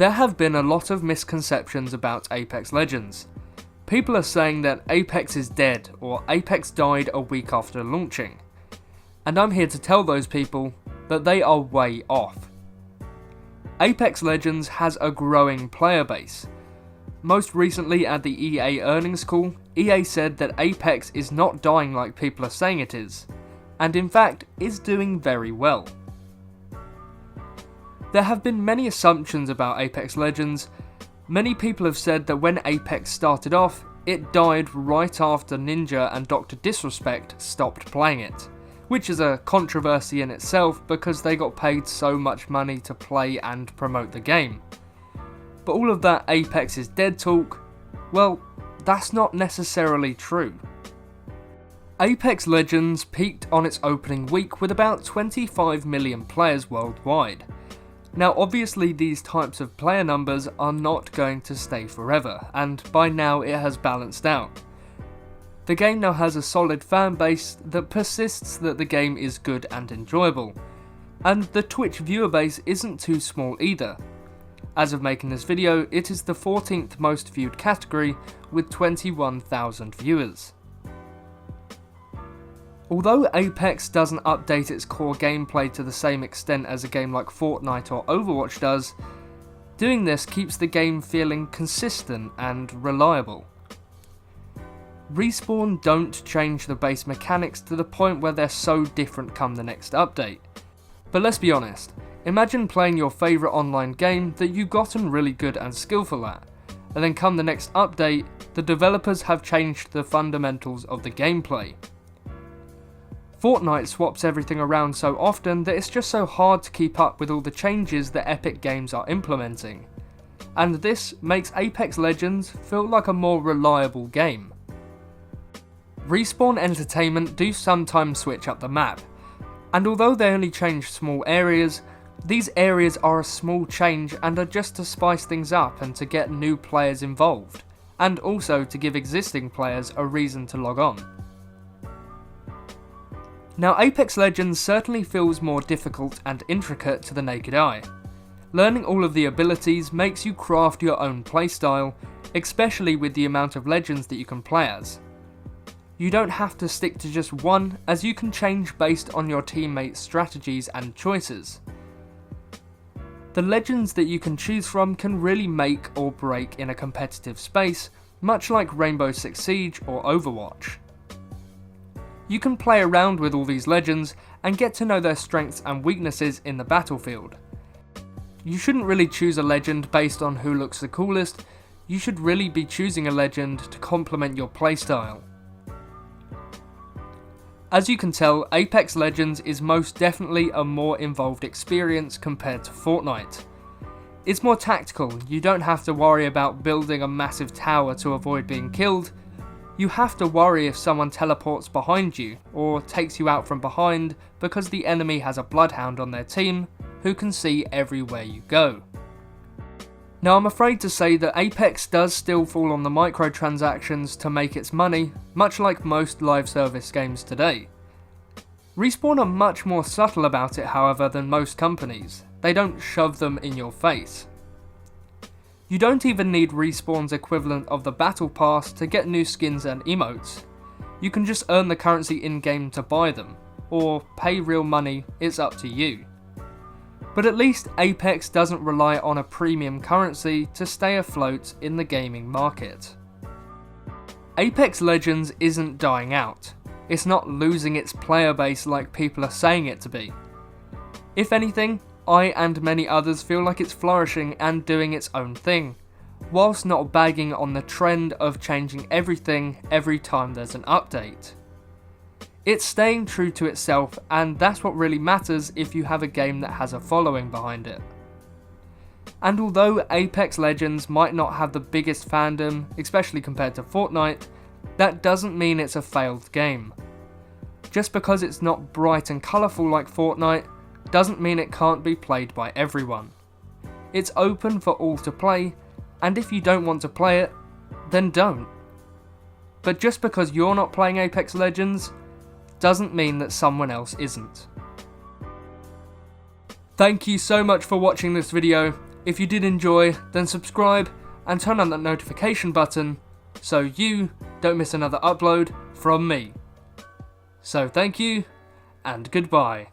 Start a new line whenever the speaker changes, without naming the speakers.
There have been a lot of misconceptions about Apex Legends. People are saying that Apex is dead or Apex died a week after launching. And I'm here to tell those people that they are way off. Apex Legends has a growing player base. Most recently at the EA earnings call, EA said that Apex is not dying like people are saying it is, and in fact is doing very well. There have been many assumptions about Apex Legends. Many people have said that when Apex started off, it died right after Ninja and Dr. Disrespect stopped playing it, which is a controversy in itself because they got paid so much money to play and promote the game. But all of that Apex is dead talk, well, that's not necessarily true. Apex Legends peaked on its opening week with about 25 million players worldwide. Now obviously these types of player numbers are not going to stay forever, and by now it has balanced out. The game now has a solid fan base that persists that the game is good and enjoyable, and the Twitch viewer base isn't too small either. As of making this video, it is the 14th most viewed category with 21,000 viewers. Although Apex doesn't update its core gameplay to the same extent as a game like Fortnite or Overwatch does, doing this keeps the game feeling consistent and reliable. Respawn don't change the base mechanics to the point where they're so different come the next update. But let's be honest, imagine playing your favourite online game that you've gotten really good and skillful at, and then come the next update, the developers have changed the fundamentals of the gameplay. Fortnite swaps everything around so often that it's just so hard to keep up with all the changes that Epic Games are implementing, and this makes Apex Legends feel like a more reliable game. Respawn Entertainment do sometimes switch up the map, and although they only change small areas, these areas are a small change and are just to spice things up and to get new players involved, and also to give existing players a reason to log on. Now Apex Legends certainly feels more difficult and intricate to the naked eye. Learning all of the abilities makes you craft your own playstyle, especially with the amount of legends that you can play as. You don't have to stick to just one, as you can change based on your teammates' strategies and choices. The legends that you can choose from can really make or break in a competitive space, much like Rainbow Six Siege or Overwatch. You can play around with all these legends and get to know their strengths and weaknesses in the battlefield. You shouldn't really choose a legend based on who looks the coolest, you should really be choosing a legend to complement your playstyle. As you can tell, Apex Legends is most definitely a more involved experience compared to Fortnite. It's more tactical, you don't have to worry about building a massive tower to avoid being killed. You have to worry if someone teleports behind you or takes you out from behind because the enemy has a bloodhound on their team who can see everywhere you go. Now I'm afraid to say that Apex does still fall on the microtransactions to make its money, much like most live service games today. Respawn are much more subtle about it however than most companies, they don't shove them in your face. You don't even need Respawn's equivalent of the Battle Pass to get new skins and emotes. You can just earn the currency in-game to buy them, or pay real money, it's up to you. But at least Apex doesn't rely on a premium currency to stay afloat in the gaming market. Apex Legends isn't dying out. It's not losing its player base like people are saying it to be. If anything, I and many others feel like it's flourishing and doing its own thing, whilst not bagging on the trend of changing everything every time there's an update. It's staying true to itself, and that's what really matters if you have a game that has a following behind it. And although Apex Legends might not have the biggest fandom, especially compared to Fortnite, that doesn't mean it's a failed game. Just because it's not bright and colourful like Fortnite, doesn't mean it can't be played by everyone. It's open for all to play, and if you don't want to play it, then don't. But just because you're not playing Apex Legends, doesn't mean that someone else isn't. Thank you so much for watching this video. If you did enjoy, then subscribe and turn on that notification button so you don't miss another upload from me. So thank you and goodbye.